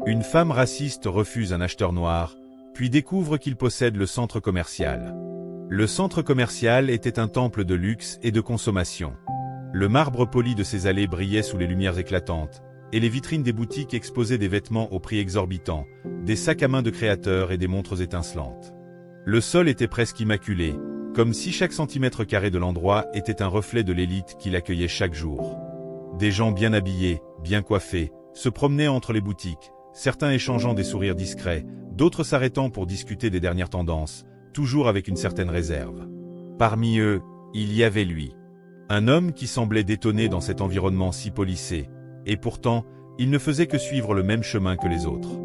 Une femme raciste refuse un acheteur noir, puis découvre qu'il possède le centre commercial. Le centre commercial était un temple de luxe et de consommation. Le marbre poli de ses allées brillait sous les lumières éclatantes, et les vitrines des boutiques exposaient des vêtements au prix exorbitant, des sacs à main de créateurs et des montres étincelantes. Le sol était presque immaculé, comme si chaque centimètre carré de l'endroit était un reflet de l'élite qui l'accueillait chaque jour. Des gens bien habillés, bien coiffés, se promenaient entre les boutiques, certains échangeant des sourires discrets, d'autres s'arrêtant pour discuter des dernières tendances, toujours avec une certaine réserve. Parmi eux, il y avait lui. Un homme qui semblait détonner dans cet environnement si policé, et pourtant, il ne faisait que suivre le même chemin que les autres.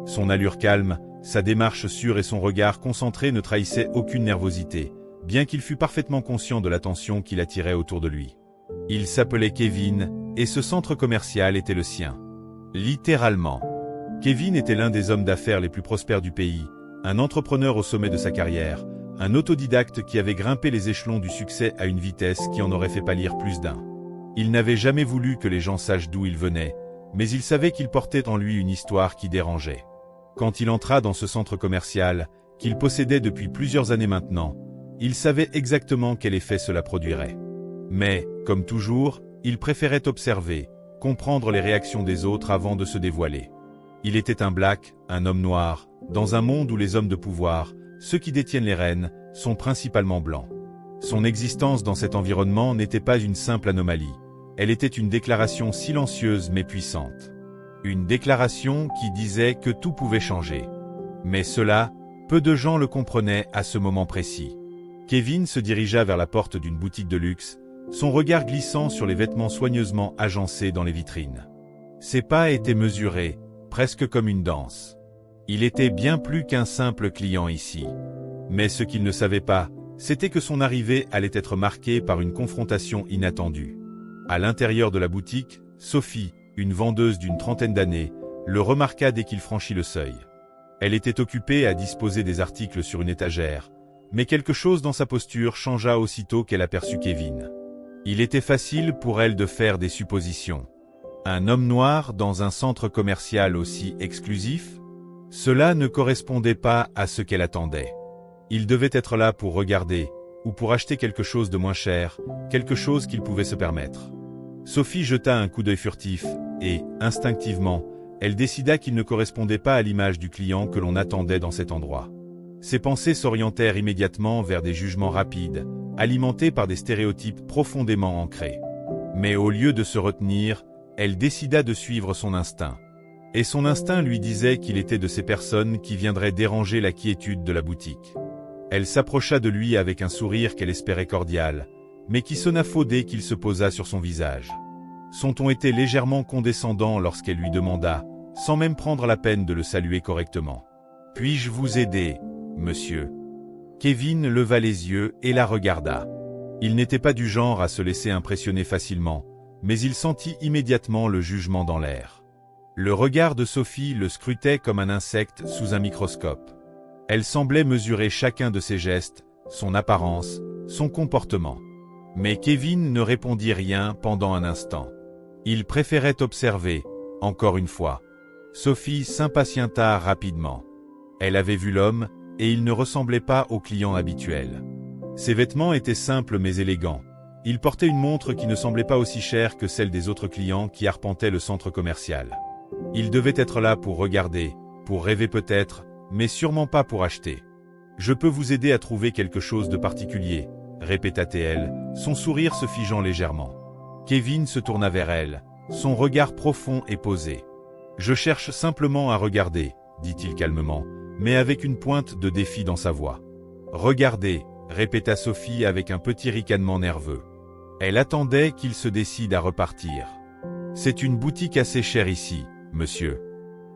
Son allure calme, sa démarche sûre et son regard concentré ne trahissaient aucune nervosité, bien qu'il fût parfaitement conscient de l'attention qu'il attirait autour de lui. Il s'appelait Kevin, et ce centre commercial était le sien. Littéralement. Kevin était l'un des hommes d'affaires les plus prospères du pays, un entrepreneur au sommet de sa carrière, un autodidacte qui avait grimpé les échelons du succès à une vitesse qui en aurait fait pâlir plus d'un. Il n'avait jamais voulu que les gens sachent d'où il venait, mais il savait qu'il portait en lui une histoire qui dérangeait. Quand il entra dans ce centre commercial, qu'il possédait depuis plusieurs années maintenant, il savait exactement quel effet cela produirait. Mais, comme toujours, il préférait observer, comprendre les réactions des autres avant de se dévoiler. Il était un black, un homme noir, dans un monde où les hommes de pouvoir, ceux qui détiennent les rênes, sont principalement blancs. Son existence dans cet environnement n'était pas une simple anomalie, elle était une déclaration silencieuse mais puissante. Une déclaration qui disait que tout pouvait changer. Mais cela, peu de gens le comprenaient à ce moment précis. Kevin se dirigea vers la porte d'une boutique de luxe, son regard glissant sur les vêtements soigneusement agencés dans les vitrines. Ses pas étaient mesurés, presque comme une danse. Il était bien plus qu'un simple client ici. Mais ce qu'il ne savait pas, c'était que son arrivée allait être marquée par une confrontation inattendue. À l'intérieur de la boutique, Sophie, une vendeuse d'une trentaine d'années, le remarqua dès qu'il franchit le seuil. Elle était occupée à disposer des articles sur une étagère, mais quelque chose dans sa posture changea aussitôt qu'elle aperçut Kevin. Il était facile pour elle de faire des suppositions. Un homme noir dans un centre commercial aussi exclusif? Cela ne correspondait pas à ce qu'elle attendait. Il devait être là pour regarder, ou pour acheter quelque chose de moins cher, quelque chose qu'il pouvait se permettre. Sophie jeta un coup d'œil furtif, et, instinctivement, elle décida qu'il ne correspondait pas à l'image du client que l'on attendait dans cet endroit. Ses pensées s'orientèrent immédiatement vers des jugements rapides, alimentés par des stéréotypes profondément ancrés. Mais au lieu de se retenir, elle décida de suivre son instinct. Et son instinct lui disait qu'il était de ces personnes qui viendraient déranger la quiétude de la boutique. Elle s'approcha de lui avec un sourire qu'elle espérait cordial, mais qui sonna faux dès qu'il se posa sur son visage. Son ton était légèrement condescendant lorsqu'elle lui demanda, sans même prendre la peine de le saluer correctement. « Puis-je vous aider, monsieur ?» Kevin leva les yeux et la regarda. Il n'était pas du genre à se laisser impressionner facilement, mais il sentit immédiatement le jugement dans l'air. Le regard de Sophie le scrutait comme un insecte sous un microscope. Elle semblait mesurer chacun de ses gestes, son apparence, son comportement. Mais Kevin ne répondit rien pendant un instant. Il préférait observer, encore une fois. Sophie s'impatienta rapidement. Elle avait vu l'homme, et il ne ressemblait pas au client habituel. Ses vêtements étaient simples mais élégants. Il portait une montre qui ne semblait pas aussi chère que celle des autres clients qui arpentaient le centre commercial. Il devait être là pour regarder, pour rêver peut-être, mais sûrement pas pour acheter. « Je peux vous aider à trouver quelque chose de particulier », répéta-t-elle, son sourire se figeant légèrement. Kevin se tourna vers elle, son regard profond et posé. « Je cherche simplement à regarder », dit-il calmement, mais avec une pointe de défi dans sa voix. « Regardez », répéta Sophie avec un petit ricanement nerveux. Elle attendait qu'il se décide à repartir. « C'est une boutique assez chère ici, monsieur.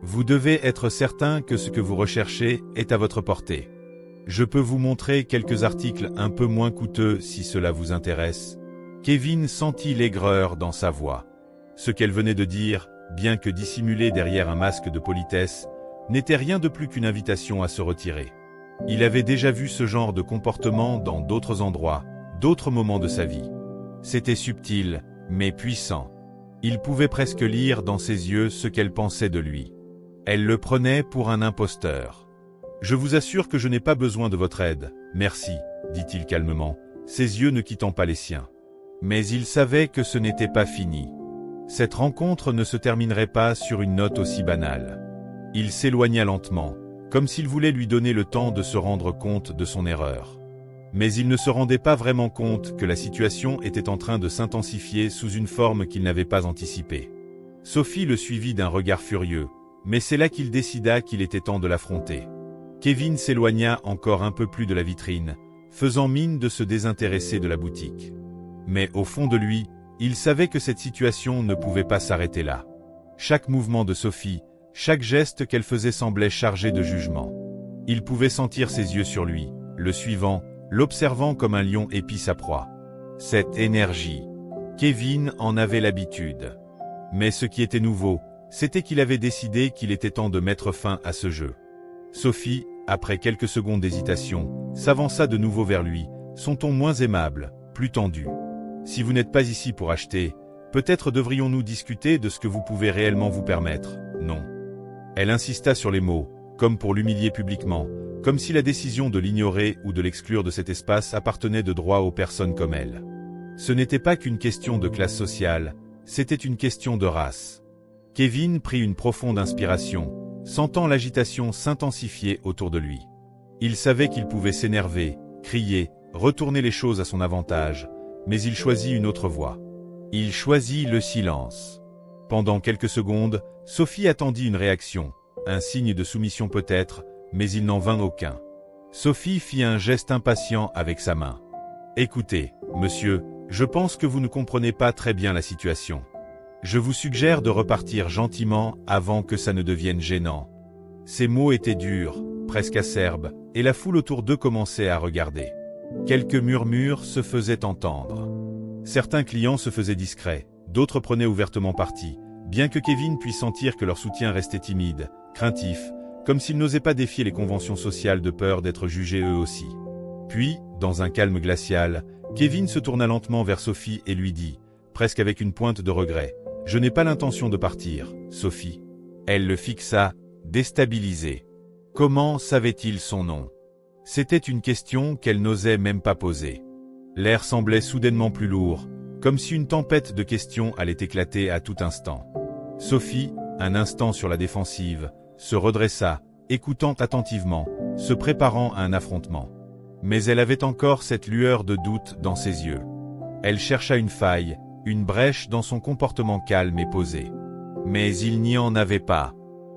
Vous devez être certain que ce que vous recherchez est à votre portée. Je peux vous montrer quelques articles un peu moins coûteux si cela vous intéresse. » Kevin sentit l'aigreur dans sa voix. Ce qu'elle venait de dire, bien que dissimulé derrière un masque de politesse, n'était rien de plus qu'une invitation à se retirer. Il avait déjà vu ce genre de comportement dans d'autres endroits, d'autres moments de sa vie. C'était subtil, mais puissant. Il pouvait presque lire dans ses yeux ce qu'elle pensait de lui. Elle le prenait pour un imposteur. « Je vous assure que je n'ai pas besoin de votre aide, merci, » dit-il calmement, ses yeux ne quittant pas les siens. Mais il savait que ce n'était pas fini. Cette rencontre ne se terminerait pas sur une note aussi banale. Il s'éloigna lentement, comme s'il voulait lui donner le temps de se rendre compte de son erreur. Mais il ne se rendait pas vraiment compte que la situation était en train de s'intensifier sous une forme qu'il n'avait pas anticipée. Sophie le suivit d'un regard furieux, mais c'est là qu'il décida qu'il était temps de l'affronter. Kevin s'éloigna encore un peu plus de la vitrine, faisant mine de se désintéresser de la boutique. Mais au fond de lui, il savait que cette situation ne pouvait pas s'arrêter là. Chaque mouvement de Sophie, chaque geste qu'elle faisait semblait chargé de jugement. Il pouvait sentir ses yeux sur lui, le suivant, l'observant comme un lion épie sa proie. Cette énergie. Kevin en avait l'habitude. Mais ce qui était nouveau, c'était qu'il avait décidé qu'il était temps de mettre fin à ce jeu. Sophie, après quelques secondes d'hésitation, s'avança de nouveau vers lui, son ton moins aimable, plus tendu. « Si vous n'êtes pas ici pour acheter, peut-être devrions-nous discuter de ce que vous pouvez réellement vous permettre, non ?» Elle insista sur les mots, comme pour l'humilier publiquement, comme si la décision de l'ignorer ou de l'exclure de cet espace appartenait de droit aux personnes comme elle. Ce n'était pas qu'une question de classe sociale, c'était une question de race. Kevin prit une profonde inspiration, sentant l'agitation s'intensifier autour de lui. Il savait qu'il pouvait s'énerver, crier, retourner les choses à son avantage, mais il choisit une autre voie. Il choisit le silence. Pendant quelques secondes, Sophie attendit une réaction, un signe de soumission peut-être, mais il n'en vint aucun. Sophie fit un geste impatient avec sa main. « Écoutez, monsieur, je pense que vous ne comprenez pas très bien la situation. Je vous suggère de repartir gentiment avant que ça ne devienne gênant. » Ces mots étaient durs, presque acerbes, et la foule autour d'eux commençait à regarder. Quelques murmures se faisaient entendre. Certains clients se faisaient discrets, d'autres prenaient ouvertement parti, bien que Kevin puisse sentir que leur soutien restait timide, craintif, comme s'ils n'osaient pas défier les conventions sociales de peur d'être jugés eux aussi. Puis, dans un calme glacial, Kevin se tourna lentement vers Sophie et lui dit, presque avec une pointe de regret, « Je n'ai pas l'intention de partir, Sophie. » Elle le fixa, déstabilisée. Comment savait-il son nom? C'était une question qu'elle n'osait même pas poser. L'air semblait soudainement plus lourd, comme si une tempête de questions allait éclater à tout instant. Sophie, un instant sur la défensive, se redressa, écoutant attentivement, se préparant à un affrontement. Mais elle avait encore cette lueur de doute dans ses yeux. Elle chercha une faille, une brèche dans son comportement calme et posé. Mais il n'y en avait pas.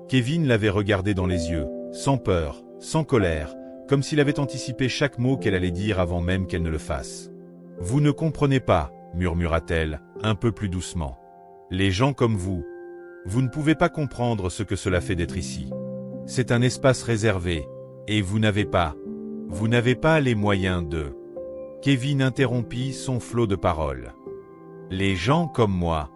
Kevin l'avait regardée dans les yeux, sans peur, sans colère, comme s'il avait anticipé chaque mot qu'elle allait dire avant même qu'elle ne le fasse. « Vous ne comprenez pas, » murmura-t-elle, un peu plus doucement. « Les gens comme vous, vous ne pouvez pas comprendre ce que cela fait d'être ici. C'est un espace réservé, et vous n'avez pas les moyens de... » Kevin interrompit son flot de paroles. « Les gens comme moi. »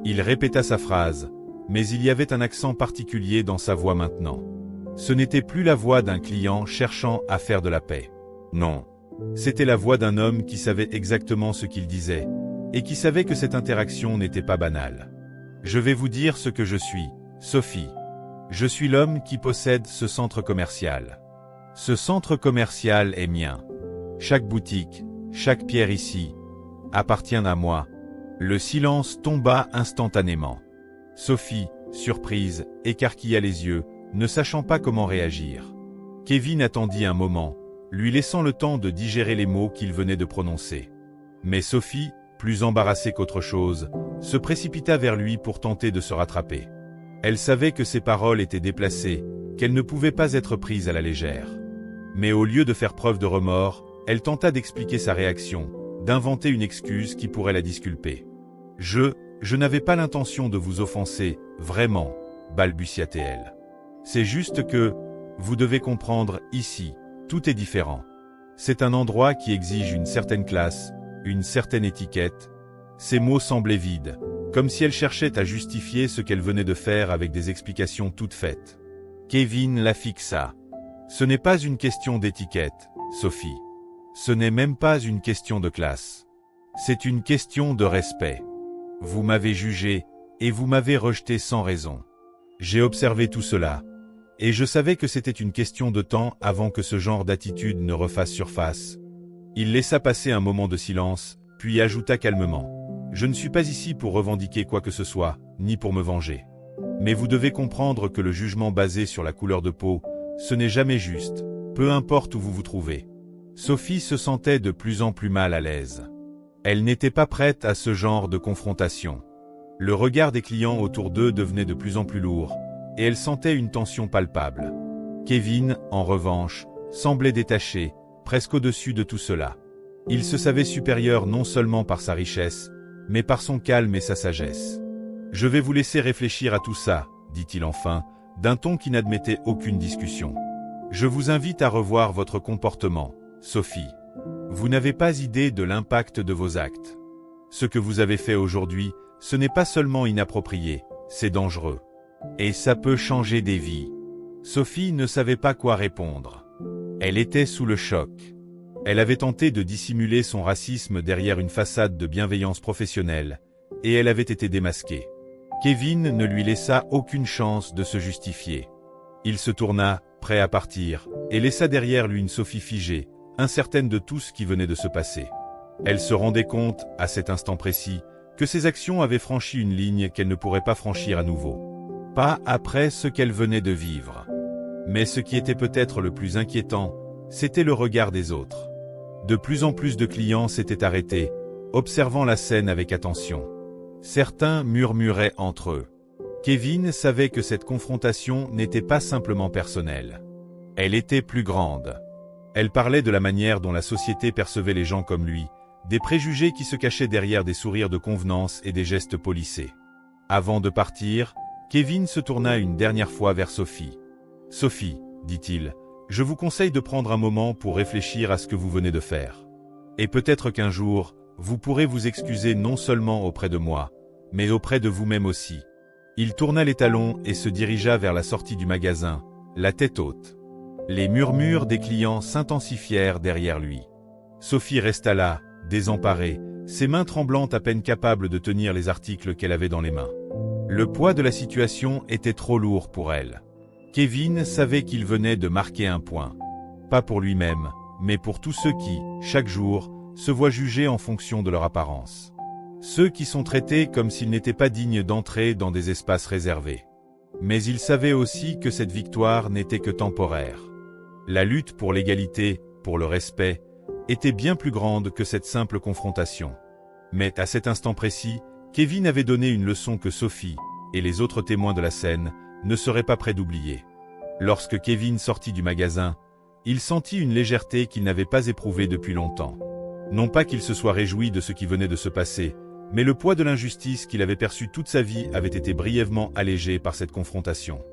Il répéta sa phrase, mais il y avait un accent particulier dans sa voix maintenant. Ce n'était plus la voix d'un client cherchant à faire de la paix. Non. C'était la voix d'un homme qui savait exactement ce qu'il disait, et qui savait que cette interaction n'était pas banale. « Je vais vous dire ce que je suis, Sophie. Je suis l'homme qui possède ce centre commercial. Ce centre commercial est mien. Chaque boutique, chaque pierre ici, appartient à moi. » Le silence tomba instantanément. Sophie, surprise, écarquilla les yeux, ne sachant pas comment réagir. Kevin attendit un moment, lui laissant le temps de digérer les mots qu'il venait de prononcer. Mais Sophie, plus embarrassée qu'autre chose, se précipita vers lui pour tenter de se rattraper. Elle savait que ses paroles étaient déplacées, qu'elles ne pouvaient pas être prises à la légère. Mais au lieu de faire preuve de remords, elle tenta d'expliquer sa réaction, d'inventer une excuse qui pourrait la disculper. « Je n'avais pas l'intention de vous offenser, vraiment, » balbutia-t-elle. « C'est juste que, vous devez comprendre, ici, tout est différent. C'est un endroit qui exige une certaine classe, une certaine étiquette. » Ces mots semblaient vides, comme si elle cherchait à justifier ce qu'elle venait de faire avec des explications toutes faites. Kevin la fixa. « Ce n'est pas une question d'étiquette, Sophie. Ce n'est même pas une question de classe. C'est une question de respect. Vous m'avez jugé, et vous m'avez rejeté sans raison. J'ai observé tout cela. Et je savais que c'était une question de temps avant que ce genre d'attitude ne refasse surface. Il laissa passer un moment de silence, puis ajouta calmement. Je ne suis pas ici pour revendiquer quoi que ce soit, ni pour me venger. Mais vous devez comprendre que le jugement basé sur la couleur de peau, ce n'est jamais juste, peu importe où vous vous trouvez. Sophie se sentait de plus en plus mal à l'aise. Elle n'était pas prête à ce genre de confrontation. Le regard des clients autour d'eux devenait de plus en plus lourd, et elle sentait une tension palpable. Kevin, en revanche, semblait détaché, presque au-dessus de tout cela. Il se savait supérieur non seulement par sa richesse, mais par son calme et sa sagesse. « Je vais vous laisser réfléchir à tout ça, » dit-il enfin, d'un ton qui n'admettait aucune discussion. « Je vous invite à revoir votre comportement, Sophie. Vous n'avez pas idée de l'impact de vos actes. Ce que vous avez fait aujourd'hui, ce n'est pas seulement inapproprié, c'est dangereux. Et ça peut changer des vies. » Sophie ne savait pas quoi répondre. Elle était sous le choc. Elle avait tenté de dissimuler son racisme derrière une façade de bienveillance professionnelle, et elle avait été démasquée. Kevin ne lui laissa aucune chance de se justifier. Il se tourna, prêt à partir, et laissa derrière lui une Sophie figée, incertaine de tout ce qui venait de se passer. Elle se rendait compte, à cet instant précis, que ses actions avaient franchi une ligne qu'elle ne pourrait pas franchir à nouveau. Pas après ce qu'elle venait de vivre. Mais ce qui était peut-être le plus inquiétant, c'était le regard des autres. De plus en plus de clients s'étaient arrêtés, observant la scène avec attention. Certains murmuraient entre eux. Kevin savait que cette confrontation n'était pas simplement personnelle. Elle était plus grande. Elle parlait de la manière dont la société percevait les gens comme lui, des préjugés qui se cachaient derrière des sourires de convenance et des gestes polissés. Avant de partir, Kevin se tourna une dernière fois vers Sophie. « Sophie, dit-il, je vous conseille de prendre un moment pour réfléchir à ce que vous venez de faire. Et peut-être qu'un jour, vous pourrez vous excuser non seulement auprès de moi, mais auprès de vous-même aussi. » Il tourna les talons et se dirigea vers la sortie du magasin, la tête haute. Les murmures des clients s'intensifièrent derrière lui. Sophie resta là, désemparée, ses mains tremblantes à peine capables de tenir les articles qu'elle avait dans les mains. Le poids de la situation était trop lourd pour elle. Kevin savait qu'il venait de marquer un point. Pas pour lui-même, mais pour tous ceux qui, chaque jour, se voient jugés en fonction de leur apparence. Ceux qui sont traités comme s'ils n'étaient pas dignes d'entrer dans des espaces réservés. Mais il savait aussi que cette victoire n'était que temporaire. La lutte pour l'égalité, pour le respect, était bien plus grande que cette simple confrontation. Mais à cet instant précis, Kevin avait donné une leçon que Sophie, et les autres témoins de la scène, ne seraient pas prêts d'oublier. Lorsque Kevin sortit du magasin, il sentit une légèreté qu'il n'avait pas éprouvée depuis longtemps. Non pas qu'il se soit réjoui de ce qui venait de se passer, mais le poids de l'injustice qu'il avait perçue toute sa vie avait été brièvement allégé par cette confrontation.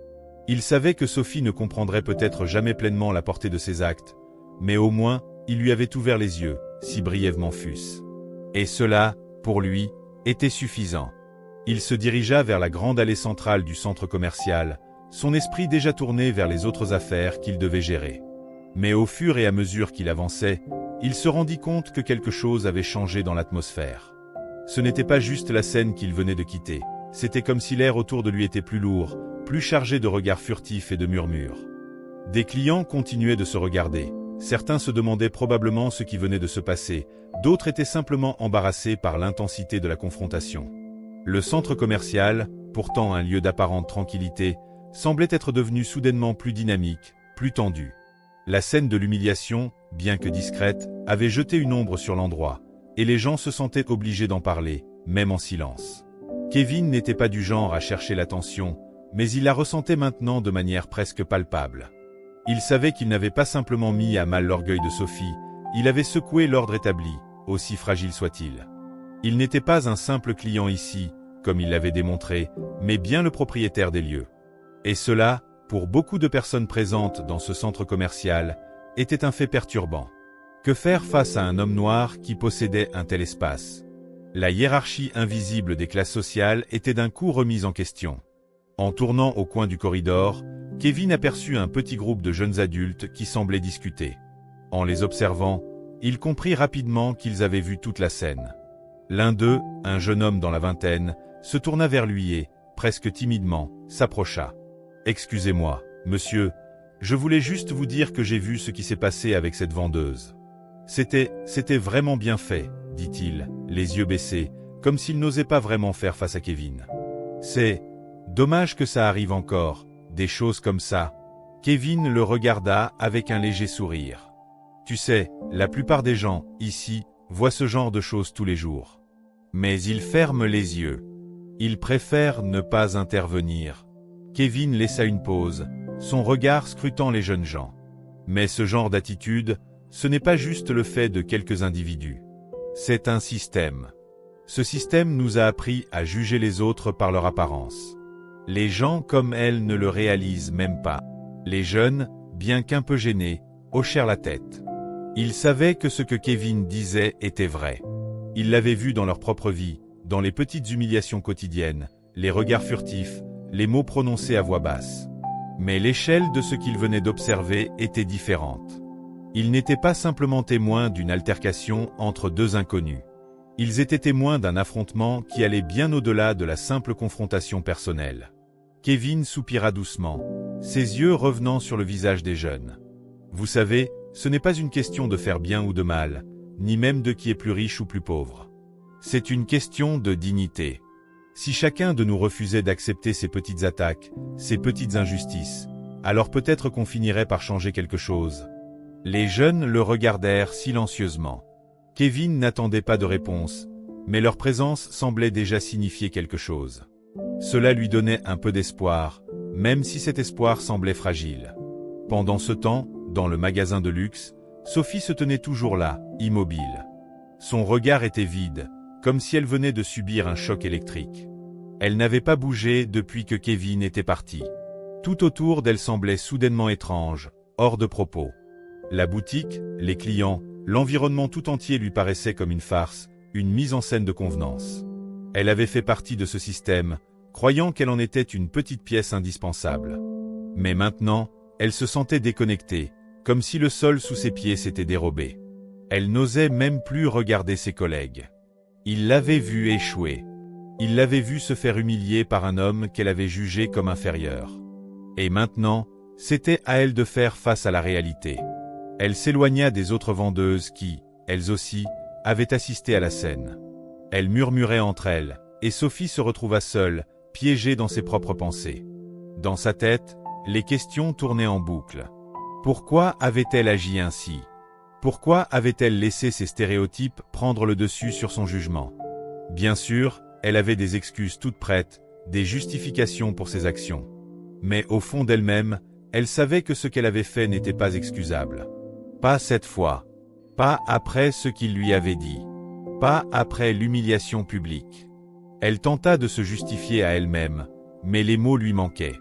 Il savait que Sophie ne comprendrait peut-être jamais pleinement la portée de ses actes, mais au moins, il lui avait ouvert les yeux, si brièvement fût-ce. Et cela, pour lui, était suffisant. Il se dirigea vers la grande allée centrale du centre commercial, son esprit déjà tourné vers les autres affaires qu'il devait gérer. Mais au fur et à mesure qu'il avançait, il se rendit compte que quelque chose avait changé dans l'atmosphère. Ce n'était pas juste la scène qu'il venait de quitter, c'était comme si l'air autour de lui était plus lourd, plus chargé de regards furtifs et de murmures. Des clients continuaient de se regarder. Certains se demandaient probablement ce qui venait de se passer, d'autres étaient simplement embarrassés par l'intensité de la confrontation. Le centre commercial, pourtant un lieu d'apparente tranquillité, semblait être devenu soudainement plus dynamique, plus tendu. La scène de l'humiliation, bien que discrète, avait jeté une ombre sur l'endroit, et les gens se sentaient obligés d'en parler, même en silence. Kevin n'était pas du genre à chercher l'attention, mais il la ressentait maintenant de manière presque palpable. Il savait qu'il n'avait pas simplement mis à mal l'orgueil de Sophie, il avait secoué l'ordre établi, aussi fragile soit-il. Il n'était pas un simple client ici, comme il l'avait démontré, mais bien le propriétaire des lieux. Et cela, pour beaucoup de personnes présentes dans ce centre commercial, était un fait perturbant. Que faire face à un homme noir qui possédait un tel espace? La hiérarchie invisible des classes sociales était d'un coup remise en question. En tournant au coin du corridor, Kevin aperçut un petit groupe de jeunes adultes qui semblaient discuter. En les observant, il comprit rapidement qu'ils avaient vu toute la scène. L'un d'eux, un jeune homme dans la vingtaine, se tourna vers lui et, presque timidement, s'approcha. « Excusez-moi, monsieur, je voulais juste vous dire que j'ai vu ce qui s'est passé avec cette vendeuse. C'était vraiment bien fait, dit-il, les yeux baissés, comme s'il n'osait pas vraiment faire face à Kevin. C'est dommage que ça arrive encore, des choses comme ça. » Kevin le regarda avec un léger sourire. « Tu sais, la plupart des gens, ici, voient ce genre de choses tous les jours. Mais ils ferment les yeux. Ils préfèrent ne pas intervenir. » Kevin laissa une pause, son regard scrutant les jeunes gens. Mais ce genre d'attitude, ce n'est pas juste le fait de quelques individus. C'est un système. Ce système nous a appris à juger les autres par leur apparence. Les gens comme elle ne le réalisent même pas. Les jeunes, bien qu'un peu gênés, hochèrent la tête. Ils savaient que ce que Kevin disait était vrai. Ils l'avaient vu dans leur propre vie, dans les petites humiliations quotidiennes, les regards furtifs, les mots prononcés à voix basse. Mais l'échelle de ce qu'ils venaient d'observer était différente. Ils n'étaient pas simplement témoins d'une altercation entre deux inconnus. Ils étaient témoins d'un affrontement qui allait bien au-delà de la simple confrontation personnelle. Kevin soupira doucement, ses yeux revenant sur le visage des jeunes. Vous savez, ce n'est pas une question de faire bien ou de mal, ni même de qui est plus riche ou plus pauvre. C'est une question de dignité. Si chacun de nous refusait d'accepter ces petites attaques, ces petites injustices, alors peut-être qu'on finirait par changer quelque chose. Les jeunes le regardèrent silencieusement. Kevin n'attendait pas de réponse, mais leur présence semblait déjà signifier quelque chose. Cela lui donnait un peu d'espoir, même si cet espoir semblait fragile. Pendant ce temps, dans le magasin de luxe, Sophie se tenait toujours là, immobile. Son regard était vide, comme si elle venait de subir un choc électrique. Elle n'avait pas bougé depuis que Kevin était parti. Tout autour d'elle semblait soudainement étrange, hors de propos. La boutique, les clients, l'environnement tout entier lui paraissait comme une farce, une mise en scène de convenance. Elle avait fait partie de ce système, croyant qu'elle en était une petite pièce indispensable. Mais maintenant, elle se sentait déconnectée, comme si le sol sous ses pieds s'était dérobé. Elle n'osait même plus regarder ses collègues. Il l'avait vue échouer. Il l'avait vue se faire humilier par un homme qu'elle avait jugé comme inférieur. Et maintenant, c'était à elle de faire face à la réalité. Elle s'éloigna des autres vendeuses qui, elles aussi, avaient assisté à la scène. Elles murmuraient entre elles, et Sophie se retrouva seule, piégée dans ses propres pensées. Dans sa tête, les questions tournaient en boucle. Pourquoi avait-elle agi ainsi? Pourquoi avait-elle laissé ses stéréotypes prendre le dessus sur son jugement? Bien sûr, elle avait des excuses toutes prêtes, des justifications pour ses actions. Mais au fond d'elle-même, elle savait que ce qu'elle avait fait n'était pas excusable. Pas cette fois. Pas après ce qu'il lui avait dit. Pas après l'humiliation publique. Elle tenta de se justifier à elle-même, mais les mots lui manquaient.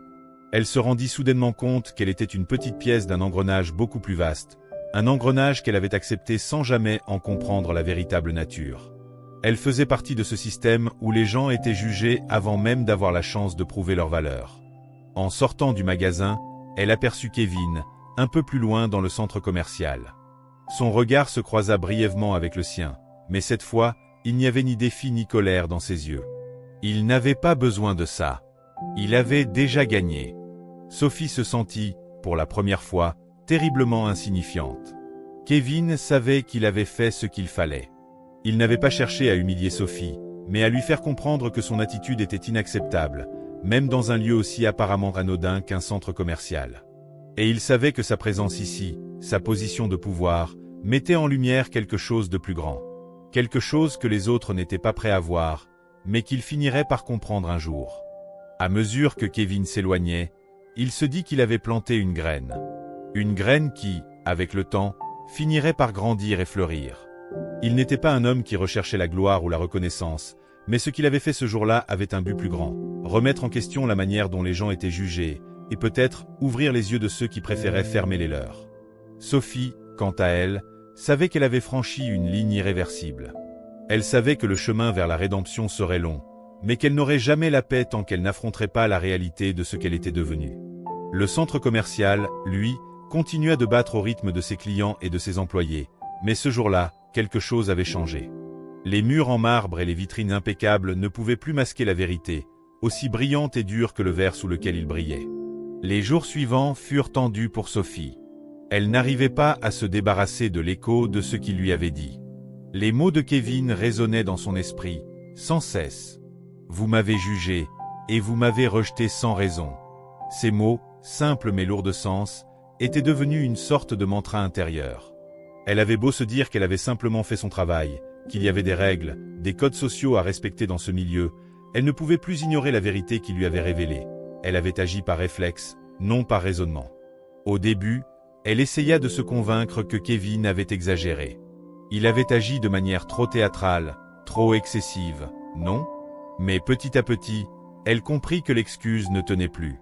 Elle se rendit soudainement compte qu'elle était une petite pièce d'un engrenage beaucoup plus vaste, un engrenage qu'elle avait accepté sans jamais en comprendre la véritable nature. Elle faisait partie de ce système où les gens étaient jugés avant même d'avoir la chance de prouver leur valeur. En sortant du magasin, elle aperçut Kevin, un peu plus loin dans le centre commercial. Son regard se croisa brièvement avec le sien, mais cette fois, il n'y avait ni défi ni colère dans ses yeux. Il n'avait pas besoin de ça. Il avait déjà gagné. Sophie se sentit, pour la première fois, terriblement insignifiante. Kevin savait qu'il avait fait ce qu'il fallait. Il n'avait pas cherché à humilier Sophie, mais à lui faire comprendre que son attitude était inacceptable, même dans un lieu aussi apparemment anodin qu'un centre commercial. Et il savait que sa présence ici, sa position de pouvoir, mettait en lumière quelque chose de plus grand. Quelque chose que les autres n'étaient pas prêts à voir, mais qu'il finirait par comprendre un jour. À mesure que Kevin s'éloignait, il se dit qu'il avait planté une graine. Une graine qui, avec le temps, finirait par grandir et fleurir. Il n'était pas un homme qui recherchait la gloire ou la reconnaissance, mais ce qu'il avait fait ce jour-là avait un but plus grand, remettre en question la manière dont les gens étaient jugés, et peut-être ouvrir les yeux de ceux qui préféraient fermer les leurs. Sophie, quant à elle, savait qu'elle avait franchi une ligne irréversible. Elle savait que le chemin vers la rédemption serait long, mais qu'elle n'aurait jamais la paix tant qu'elle n'affronterait pas la réalité de ce qu'elle était devenue. Le centre commercial, lui, continua de battre au rythme de ses clients et de ses employés, mais ce jour-là, quelque chose avait changé. Les murs en marbre et les vitrines impeccables ne pouvaient plus masquer la vérité, aussi brillante et dure que le verre sous lequel il brillait. Les jours suivants furent tendus pour Sophie. Elle n'arrivait pas à se débarrasser de l'écho de ce qu'il lui avait dit. Les mots de Kevin résonnaient dans son esprit, sans cesse. « Vous m'avez jugé, et vous m'avez rejeté sans raison. » Ces mots, simples mais lourds de sens, étaient devenus une sorte de mantra intérieur. Elle avait beau se dire qu'elle avait simplement fait son travail, qu'il y avait des règles, des codes sociaux à respecter dans ce milieu, elle ne pouvait plus ignorer la vérité qu'il lui avait révélée. Elle avait agi par réflexe, non par raisonnement. Au début, elle essaya de se convaincre que Kevin avait exagéré. Il avait agi de manière trop théâtrale, trop excessive, non? Mais petit à petit, elle comprit que l'excuse ne tenait plus.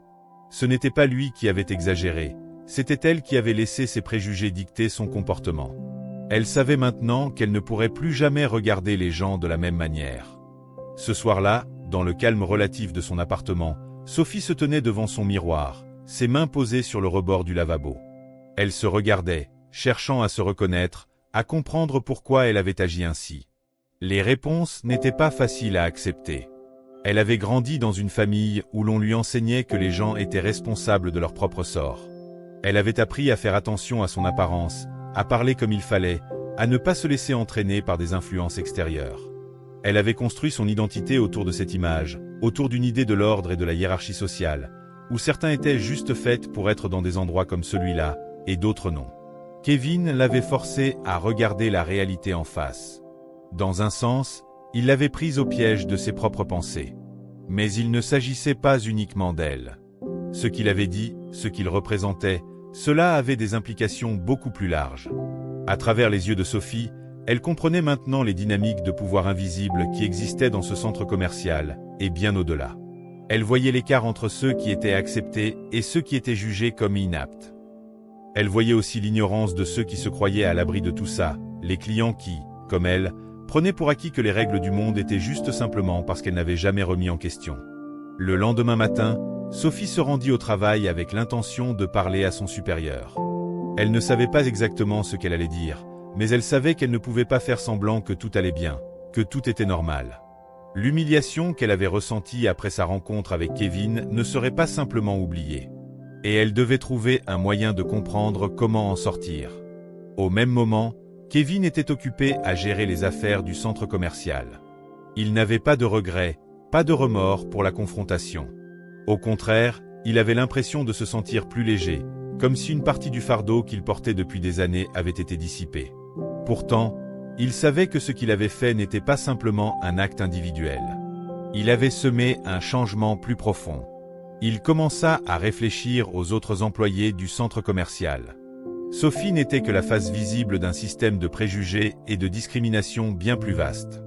Ce n'était pas lui qui avait exagéré, c'était elle qui avait laissé ses préjugés dicter son comportement. Elle savait maintenant qu'elle ne pourrait plus jamais regarder les gens de la même manière. Ce soir-là, dans le calme relatif de son appartement, Sophie se tenait devant son miroir, ses mains posées sur le rebord du lavabo. Elle se regardait, cherchant à se reconnaître, à comprendre pourquoi elle avait agi ainsi. Les réponses n'étaient pas faciles à accepter. Elle avait grandi dans une famille où l'on lui enseignait que les gens étaient responsables de leur propre sort. Elle avait appris à faire attention à son apparence, à parler comme il fallait, à ne pas se laisser entraîner par des influences extérieures. Elle avait construit son identité autour de cette image, autour d'une idée de l'ordre et de la hiérarchie sociale, où certains étaient juste faits pour être dans des endroits comme celui-là, et d'autres non. Kevin l'avait forcée à regarder la réalité en face. Dans un sens, il l'avait prise au piège de ses propres pensées. Mais il ne s'agissait pas uniquement d'elle. Ce qu'il avait dit, ce qu'il représentait, cela avait des implications beaucoup plus larges. À travers les yeux de Sophie, elle comprenait maintenant les dynamiques de pouvoir invisibles qui existaient dans ce centre commercial, et bien au-delà. Elle voyait l'écart entre ceux qui étaient acceptés et ceux qui étaient jugés comme inaptes. Elle voyait aussi l'ignorance de ceux qui se croyaient à l'abri de tout ça, les clients qui, comme elle, prenaient pour acquis que les règles du monde étaient juste simplement parce qu'elles n'avaient jamais remis en question. Le lendemain matin, Sophie se rendit au travail avec l'intention de parler à son supérieur. Elle ne savait pas exactement ce qu'elle allait dire, mais elle savait qu'elle ne pouvait pas faire semblant que tout allait bien, que tout était normal. L'humiliation qu'elle avait ressentie après sa rencontre avec Kevin ne serait pas simplement oubliée. Et elle devait trouver un moyen de comprendre comment en sortir. Au même moment, Kevin était occupé à gérer les affaires du centre commercial. Il n'avait pas de regrets, pas de remords pour la confrontation. Au contraire, il avait l'impression de se sentir plus léger, comme si une partie du fardeau qu'il portait depuis des années avait été dissipée. Pourtant, il savait que ce qu'il avait fait n'était pas simplement un acte individuel. Il avait semé un changement plus profond. Il commença à réfléchir aux autres employés du centre commercial. Sophie n'était que la face visible d'un système de préjugés et de discrimination bien plus vaste.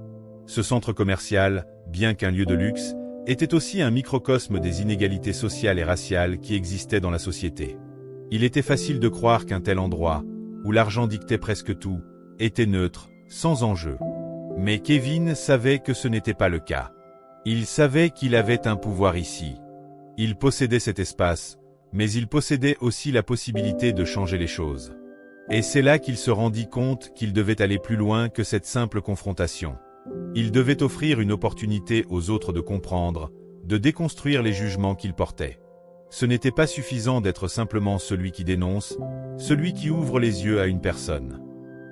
Ce centre commercial, bien qu'un lieu de luxe, était aussi un microcosme des inégalités sociales et raciales qui existaient dans la société. Il était facile de croire qu'un tel endroit, où l'argent dictait presque tout, était neutre, sans enjeu. Mais Kevin savait que ce n'était pas le cas. Il savait qu'il avait un pouvoir ici. Il possédait cet espace, mais il possédait aussi la possibilité de changer les choses. Et c'est là qu'il se rendit compte qu'il devait aller plus loin que cette simple confrontation. Il devait offrir une opportunité aux autres de comprendre, de déconstruire les jugements qu'ils portaient. Ce n'était pas suffisant d'être simplement celui qui dénonce, celui qui ouvre les yeux à une personne.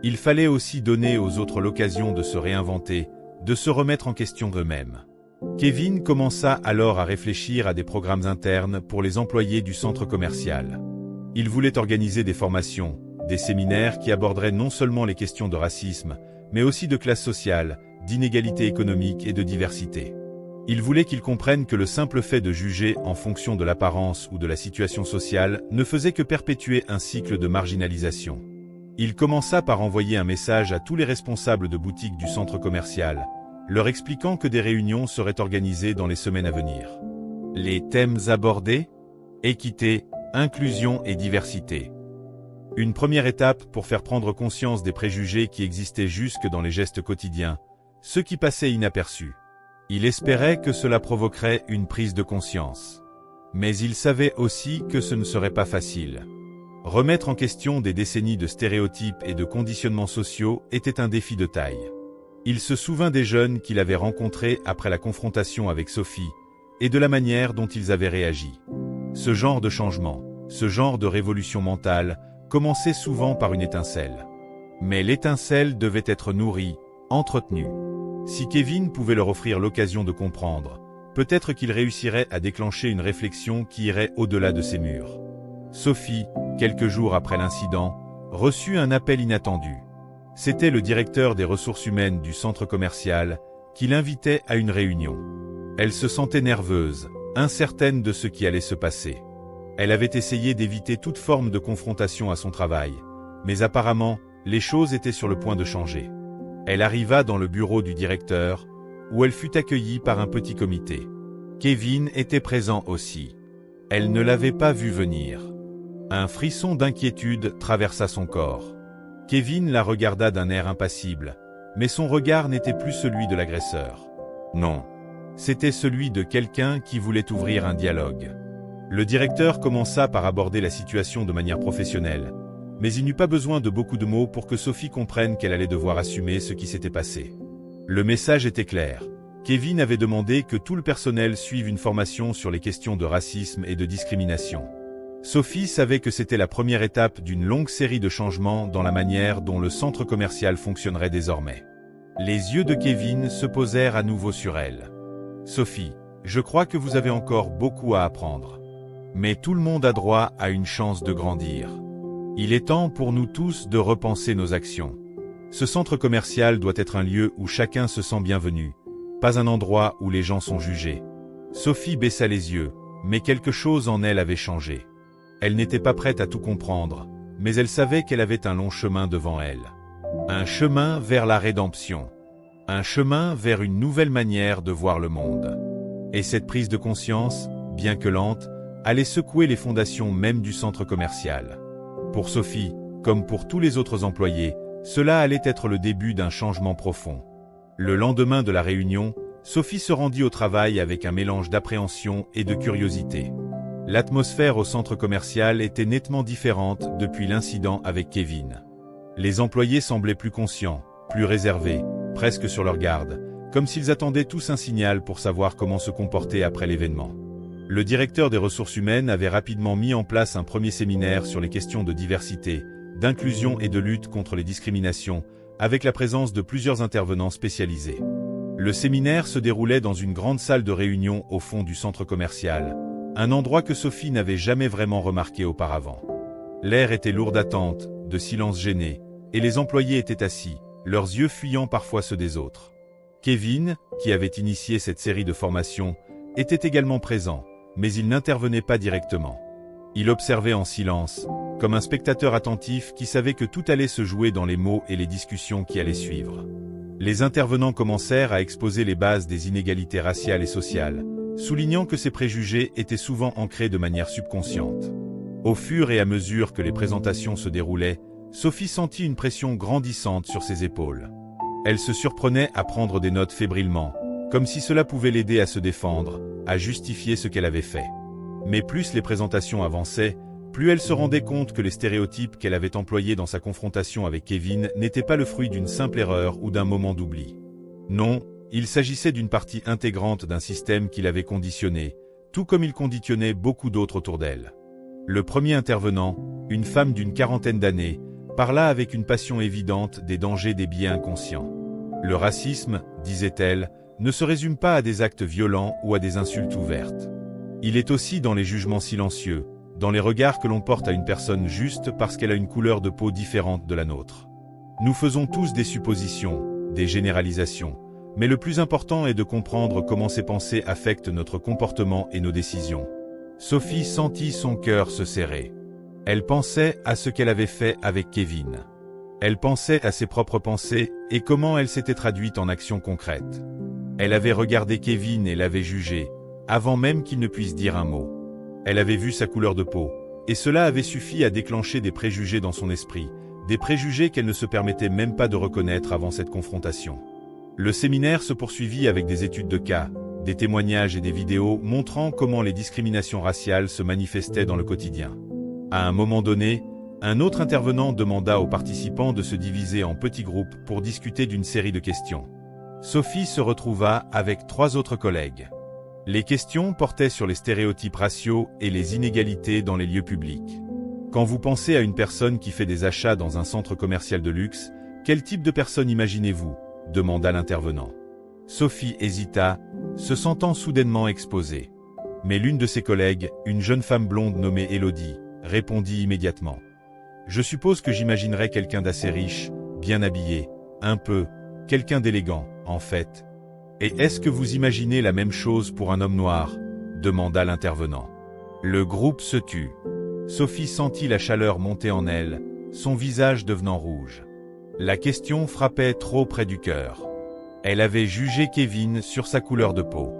Il fallait aussi donner aux autres l'occasion de se réinventer, de se remettre en question eux-mêmes. Kevin commença alors à réfléchir à des programmes internes pour les employés du centre commercial. Il voulait organiser des formations, des séminaires qui aborderaient non seulement les questions de racisme, mais aussi de classe sociale, d'inégalité économique et de diversité. Il voulait qu'ils comprennent que le simple fait de juger en fonction de l'apparence ou de la situation sociale ne faisait que perpétuer un cycle de marginalisation. Il commença par envoyer un message à tous les responsables de boutiques du centre commercial, leur expliquant que des réunions seraient organisées dans les semaines à venir. Les thèmes abordés ? Équité, inclusion et diversité. Une première étape pour faire prendre conscience des préjugés qui existaient jusque dans les gestes quotidiens, ceux qui passaient inaperçus. Il espérait que cela provoquerait une prise de conscience. Mais il savait aussi que ce ne serait pas facile. Remettre en question des décennies de stéréotypes et de conditionnements sociaux était un défi de taille. Il se souvint des jeunes qu'il avait rencontrés après la confrontation avec Sophie, et de la manière dont ils avaient réagi. Ce genre de changement, ce genre de révolution mentale, commençait souvent par une étincelle. Mais l'étincelle devait être nourrie, entretenue. Si Kevin pouvait leur offrir l'occasion de comprendre, peut-être qu'il réussirait à déclencher une réflexion qui irait au-delà de ces murs. Sophie, quelques jours après l'incident, reçut un appel inattendu. C'était le directeur des ressources humaines du centre commercial qui l'invitait à une réunion. Elle se sentait nerveuse, incertaine de ce qui allait se passer. Elle avait essayé d'éviter toute forme de confrontation à son travail, mais apparemment, les choses étaient sur le point de changer. Elle arriva dans le bureau du directeur, où elle fut accueillie par un petit comité. Kevin était présent aussi. Elle ne l'avait pas vu venir. Un frisson d'inquiétude traversa son corps. Kevin la regarda d'un air impassible, mais son regard n'était plus celui de l'agresseur. Non, c'était celui de quelqu'un qui voulait ouvrir un dialogue. Le directeur commença par aborder la situation de manière professionnelle, mais il n'eut pas besoin de beaucoup de mots pour que Sophie comprenne qu'elle allait devoir assumer ce qui s'était passé. Le message était clair. Kevin avait demandé que tout le personnel suive une formation sur les questions de racisme et de discrimination. Sophie savait que c'était la première étape d'une longue série de changements dans la manière dont le centre commercial fonctionnerait désormais. Les yeux de Kevin se posèrent à nouveau sur elle. « Sophie, je crois que vous avez encore beaucoup à apprendre. Mais tout le monde a droit à une chance de grandir. Il est temps pour nous tous de repenser nos actions. Ce centre commercial doit être un lieu où chacun se sent bienvenu, pas un endroit où les gens sont jugés. » Sophie baissa les yeux, mais quelque chose en elle avait changé. Elle n'était pas prête à tout comprendre, mais elle savait qu'elle avait un long chemin devant elle. Un chemin vers la rédemption. Un chemin vers une nouvelle manière de voir le monde. Et cette prise de conscience, bien que lente, allait secouer les fondations même du centre commercial. Pour Sophie, comme pour tous les autres employés, cela allait être le début d'un changement profond. Le lendemain de la réunion, Sophie se rendit au travail avec un mélange d'appréhension et de curiosité. L'atmosphère au centre commercial était nettement différente depuis l'incident avec Kevin. Les employés semblaient plus conscients, plus réservés, presque sur leur garde, comme s'ils attendaient tous un signal pour savoir comment se comporter après l'événement. Le directeur des ressources humaines avait rapidement mis en place un premier séminaire sur les questions de diversité, d'inclusion et de lutte contre les discriminations, avec la présence de plusieurs intervenants spécialisés. Le séminaire se déroulait dans une grande salle de réunion au fond du centre commercial, un endroit que Sophie n'avait jamais vraiment remarqué auparavant. L'air était lourd d'attente, de silence gêné, et les employés étaient assis, leurs yeux fuyant parfois ceux des autres. Kevin, qui avait initié cette série de formations, était également présent, mais il n'intervenait pas directement. Il observait en silence, comme un spectateur attentif qui savait que tout allait se jouer dans les mots et les discussions qui allaient suivre. Les intervenants commencèrent à exposer les bases des inégalités raciales et sociales, soulignant que ces préjugés étaient souvent ancrés de manière subconsciente. Au fur et à mesure que les présentations se déroulaient, Sophie sentit une pression grandissante sur ses épaules. Elle se surprenait à prendre des notes fébrilement, comme si cela pouvait l'aider à se défendre, à justifier ce qu'elle avait fait. Mais plus les présentations avançaient, plus elle se rendait compte que les stéréotypes qu'elle avait employés dans sa confrontation avec Kevin n'étaient pas le fruit d'une simple erreur ou d'un moment d'oubli. Non, il s'agissait d'une partie intégrante d'un système qui l'avait conditionnée, tout comme il conditionnait beaucoup d'autres autour d'elle. Le premier intervenant, une femme d'une quarantaine d'années, parla avec une passion évidente des dangers des biais inconscients. Le racisme, disait-elle, ne se résume pas à des actes violents ou à des insultes ouvertes. Il est aussi dans les jugements silencieux, dans les regards que l'on porte à une personne juste parce qu'elle a une couleur de peau différente de la nôtre. Nous faisons tous des suppositions, des généralisations, mais le plus important est de comprendre comment ces pensées affectent notre comportement et nos décisions. Sophie sentit son cœur se serrer. Elle pensait à ce qu'elle avait fait avec Kevin. Elle pensait à ses propres pensées et comment elles s'étaient traduites en actions concrètes. Elle avait regardé Kevin et l'avait jugé, avant même qu'il ne puisse dire un mot. Elle avait vu sa couleur de peau, et cela avait suffi à déclencher des préjugés dans son esprit, des préjugés qu'elle ne se permettait même pas de reconnaître avant cette confrontation. Le séminaire se poursuivit avec des études de cas, des témoignages et des vidéos montrant comment les discriminations raciales se manifestaient dans le quotidien. À un moment donné, un autre intervenant demanda aux participants de se diviser en petits groupes pour discuter d'une série de questions. Sophie se retrouva avec 3 autres collègues. Les questions portaient sur les stéréotypes raciaux et les inégalités dans les lieux publics. Quand vous pensez à une personne qui fait des achats dans un centre commercial de luxe, quel type de personne imaginez-vous ? Demanda l'intervenant. Sophie hésita, se sentant soudainement exposée. Mais l'une de ses collègues, une jeune femme blonde nommée Élodie, répondit immédiatement. « Je suppose que j'imaginerais quelqu'un d'assez riche, bien habillé, un peu, quelqu'un d'élégant, en fait. » « Et est-ce que vous imaginez la même chose pour un homme noir ?» demanda l'intervenant. Le groupe se tut. Sophie sentit la chaleur monter en elle, son visage devenant rouge. La question frappait trop près du cœur. Elle avait jugé Kevin sur sa couleur de peau.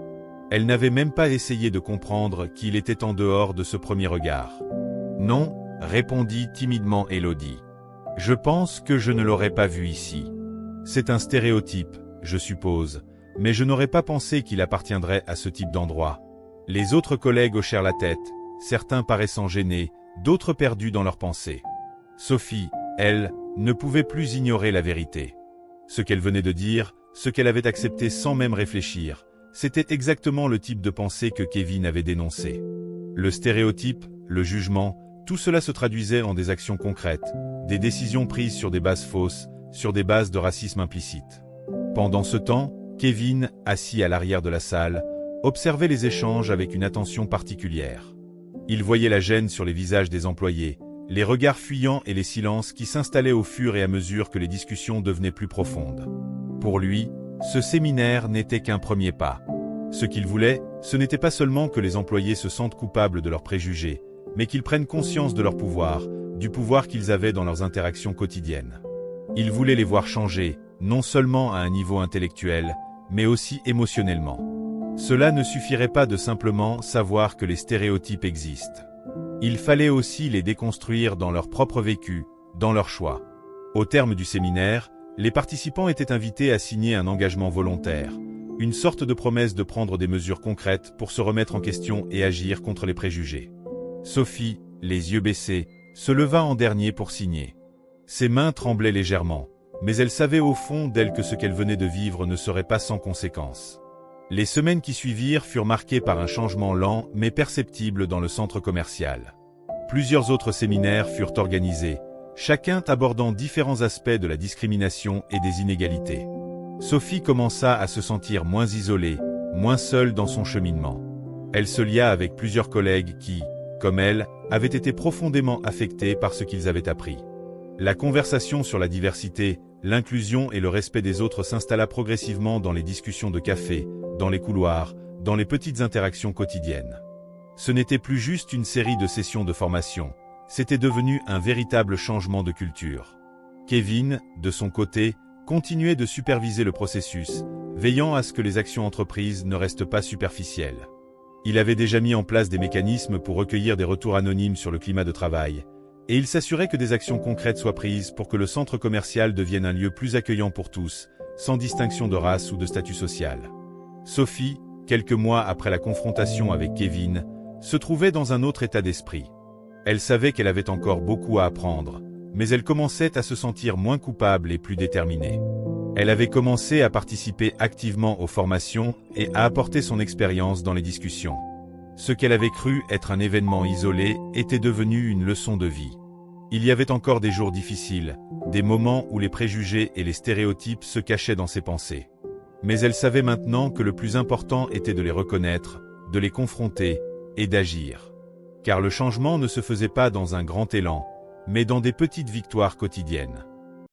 Elle n'avait même pas essayé de comprendre qu'il était en dehors de ce premier regard. « Non », répondit timidement Élodie. « Je pense que je ne l'aurais pas vu ici. C'est un stéréotype, je suppose, mais je n'aurais pas pensé qu'il appartiendrait à ce type d'endroit. » Les autres collègues hochèrent la tête, certains paraissant gênés, d'autres perdus dans leurs pensées. Sophie, elle, ne pouvait plus ignorer la vérité. Ce qu'elle venait de dire, ce qu'elle avait accepté sans même réfléchir, c'était exactement le type de pensée que Kevin avait dénoncé. Le stéréotype, le jugement, tout cela se traduisait en des actions concrètes, des décisions prises sur des bases fausses, sur des bases de racisme implicite. Pendant ce temps, Kevin, assis à l'arrière de la salle, observait les échanges avec une attention particulière. Il voyait la gêne sur les visages des employés, les regards fuyants et les silences qui s'installaient au fur et à mesure que les discussions devenaient plus profondes. Pour lui, ce séminaire n'était qu'un premier pas. Ce qu'il voulait, ce n'était pas seulement que les employés se sentent coupables de leurs préjugés, mais qu'ils prennent conscience de leur pouvoir, du pouvoir qu'ils avaient dans leurs interactions quotidiennes. Il voulait les voir changer, non seulement à un niveau intellectuel, mais aussi émotionnellement. Cela ne suffirait pas de simplement savoir que les stéréotypes existent. Il fallait aussi les déconstruire dans leur propre vécu, dans leurs choix. Au terme du séminaire, les participants étaient invités à signer un engagement volontaire, une sorte de promesse de prendre des mesures concrètes pour se remettre en question et agir contre les préjugés. Sophie, les yeux baissés, se leva en dernier pour signer. Ses mains tremblaient légèrement, mais elle savait au fond d'elle que ce qu'elle venait de vivre ne serait pas sans conséquences. Les semaines qui suivirent furent marquées par un changement lent mais perceptible dans le centre commercial. Plusieurs autres séminaires furent organisés, chacun abordant différents aspects de la discrimination et des inégalités. Sophie commença à se sentir moins isolée, moins seule dans son cheminement. Elle se lia avec plusieurs collègues qui, comme elle, avaient été profondément affectés par ce qu'ils avaient appris. La conversation sur la diversité, l'inclusion et le respect des autres s'installa progressivement dans les discussions de café, dans les couloirs, dans les petites interactions quotidiennes. Ce n'était plus juste une série de sessions de formation, c'était devenu un véritable changement de culture. Kevin, de son côté, continuait de superviser le processus, veillant à ce que les actions entreprises ne restent pas superficielles. Il avait déjà mis en place des mécanismes pour recueillir des retours anonymes sur le climat de travail, et il s'assurait que des actions concrètes soient prises pour que le centre commercial devienne un lieu plus accueillant pour tous, sans distinction de race ou de statut social. Sophie, quelques mois après la confrontation avec Kevin, se trouvait dans un autre état d'esprit. Elle savait qu'elle avait encore beaucoup à apprendre, mais elle commençait à se sentir moins coupable et plus déterminée. Elle avait commencé à participer activement aux formations et à apporter son expérience dans les discussions. Ce qu'elle avait cru être un événement isolé était devenu une leçon de vie. Il y avait encore des jours difficiles, des moments où les préjugés et les stéréotypes se cachaient dans ses pensées. Mais elle savait maintenant que le plus important était de les reconnaître, de les confronter et d'agir. Car le changement ne se faisait pas dans un grand élan, mais dans des petites victoires quotidiennes.